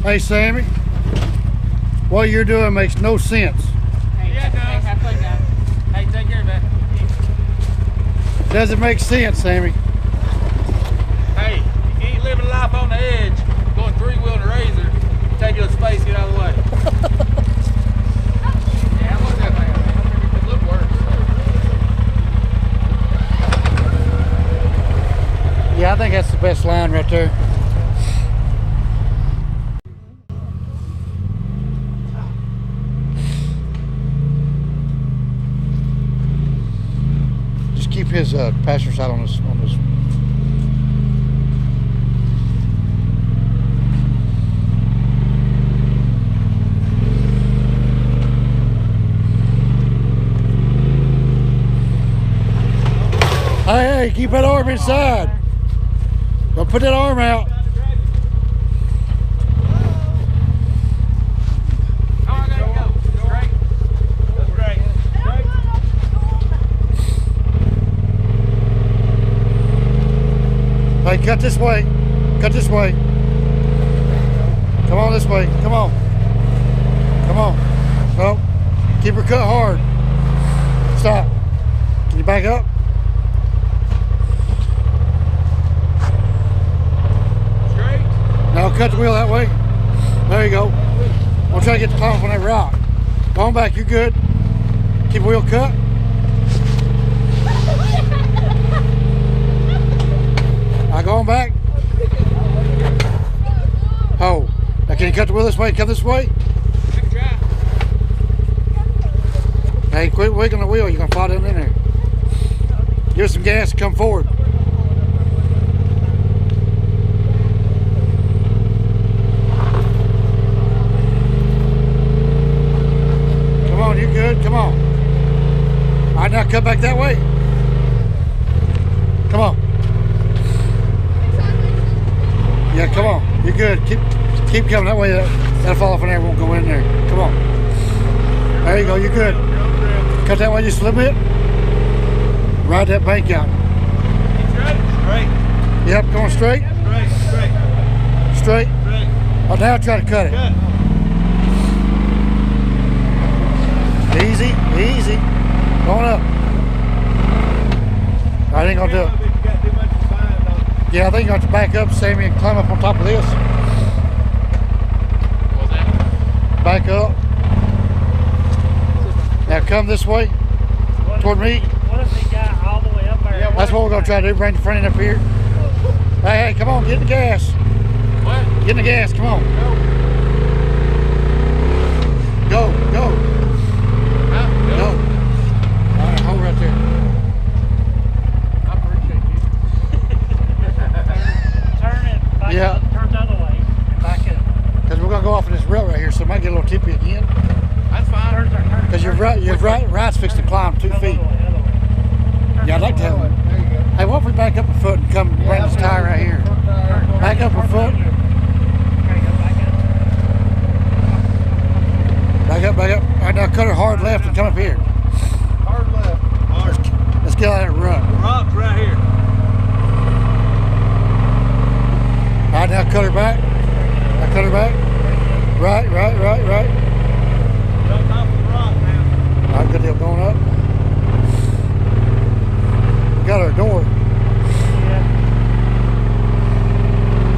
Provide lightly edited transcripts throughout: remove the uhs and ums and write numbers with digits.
Hey, Sammy, what you're doing makes no sense. Hey, yeah, it does. Hey, have fun, guys. Hey, take care, man. Doesn't make sense, Sammy. Hey, you ain't living life on the edge, going three-wheel in a razor, take you to space, get out of the way. Yeah, I love that thing, man. I think it could look worse. Yeah, I think that's the best line right there. Just keep his passenger side on this. Hey, keep that arm inside. Don't put that arm out. Hey, cut this way. Cut this way. Come on this way. Come on. Come on. Oh, keep her cut hard. Stop. Can you back up? Now cut the wheel that way. There you go. We'll try to get the climb up on that rock. Go on back, you're good. Keep the wheel cut. Now go on back. Oh. Now can you cut the wheel this way? Cut this way. Hey, quit wiggling the wheel. You're going to fall down in there. Give us some gas and come forward. You're good. Come on. All right, now cut back that way. Come on. Yeah, come on. You're good. Keep coming that way. That'll fall off in there. Won't go in there. Come on. There you go. You're good. Cut that way just a little bit. Ride that bank out. Straight. Yep. Going straight. Straight. Oh, now try to cut it. Easy, easy. Going up. I ain't gonna do it. Yeah, I think you have to back up, Sammy, and climb up on top of this. What was that? Back up. Now come this way. Toward me. What if he got all the way up there? Yeah, that's what we're gonna try to do. Bring the front end up here. Hey, come on, get in the gas. What? Get in the gas, come on. Go. Go. All right, hold right there. I appreciate you. Turn it back up, turn the other way, and back up. Because we're gonna go off of this rail right here, so it might get a little tippy again. That's fine. Because your right's fixed to climb 2 feet. Yeah, I'd like to have one. Hey, what if we back up a foot and come bring this tire right here? Back up a foot. Back up. All right, now cut her hard left and come up here. Hard left. Hard. Let's get out of that rut. The rock's right here. All right, now cut her back. Now cut her back. Right. On top of the rock now. All right, good deal. Going up. We got our door. Yeah.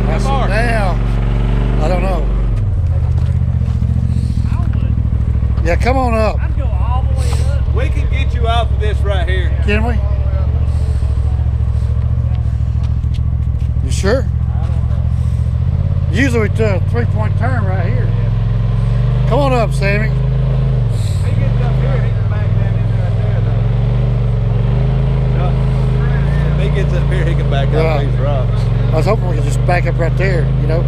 That's How far? now. I don't know. Yeah, come on up. I'd go all the way up. We can get you off of this right here. Can we? You sure? Usually we do a 3-point turn right here. Come on up, Sammy. He gets up here, he can back down in right there though. If he gets up here, he can back up these rocks. I was hoping we could just back up right there, you know.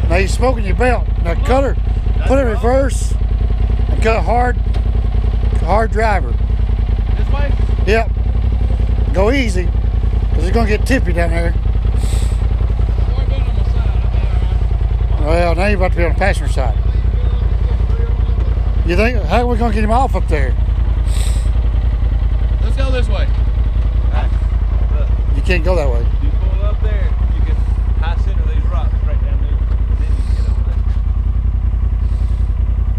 Now you're smoking your belt. Now cut her, put it in reverse, and cut hard driver. This way? Yep. Go easy, because it's gonna get tippy down there. Well, now you're about to be on the passenger side. You think, how are we gonna get him off up there? Let's go this way. You can't go that way. You pull up there, you can high center these rocks right down there. Then you can get over there.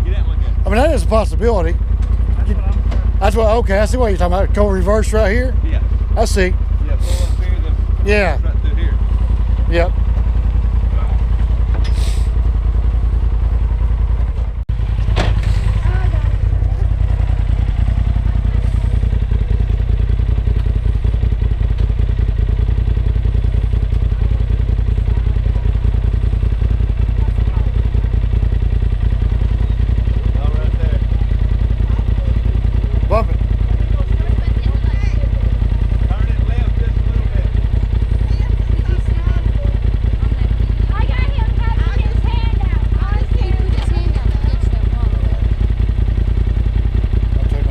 Get that one again. I mean, that is a possibility. That's what I'm trying. That's what. Okay, I see what you're talking about. Go reverse right here. Yeah. I see. Yeah, pull up here, then Yeah. right through here. Yep. All right there. Bump it. Turn it left just a little bit. I got him having his hand out. I was here. I'll tell you about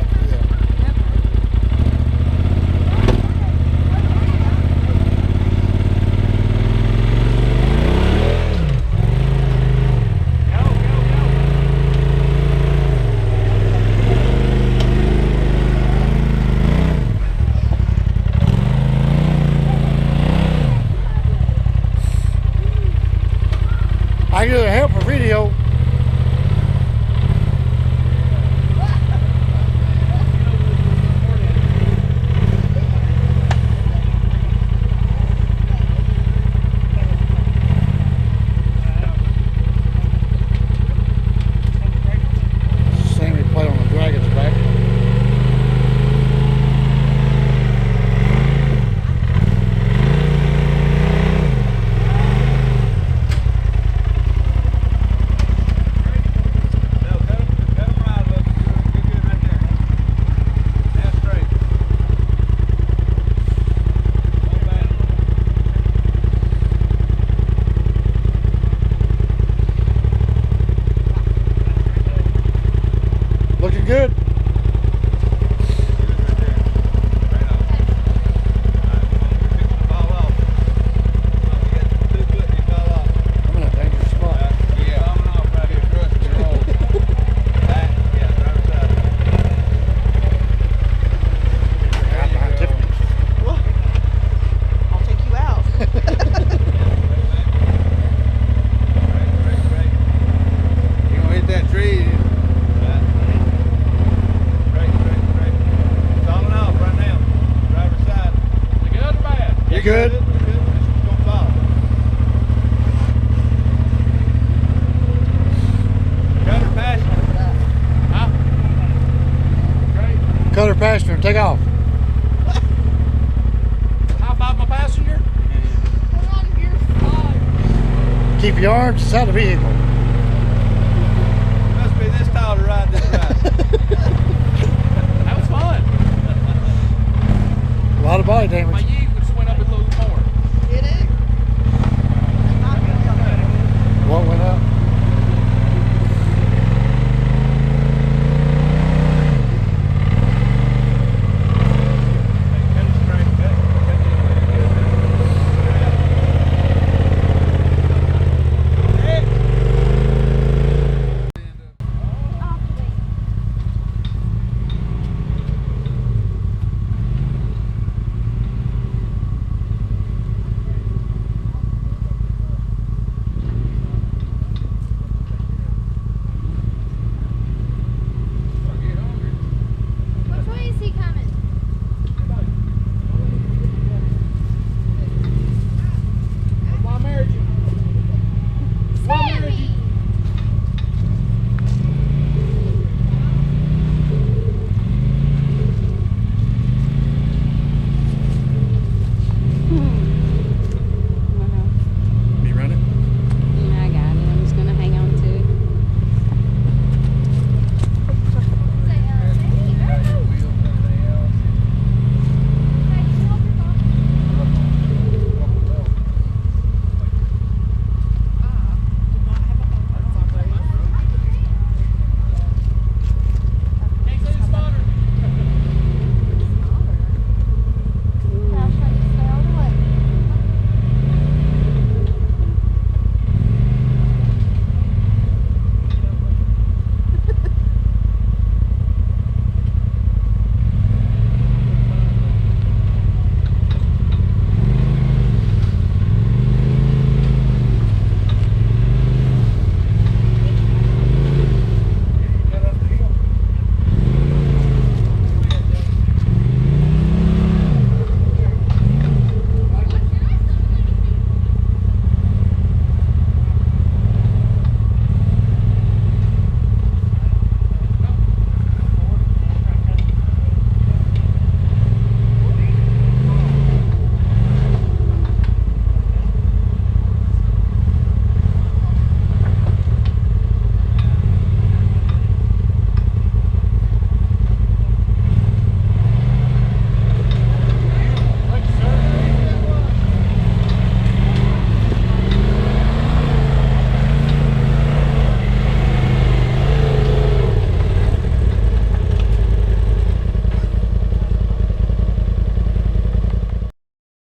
to do that. Go, go, go. I can help a video. Sammy played on the dragon's back. No, cut him right a little. You're good right there. Now straight. Hold back. Looking good. I'm in a dangerous spot. Out behind Tiffany. I'll take you out. You gonna hit that tree? Falling off right now. Driver's side. You good or bad? You good? It's gonna fall. Cutter passenger. Huh? Great. Cut her passenger and take off. High five my passenger. Put on your phone. Keep your arms inside the vehicle. Must be this tall to ride this ride. That was fun. A lot of body damage. My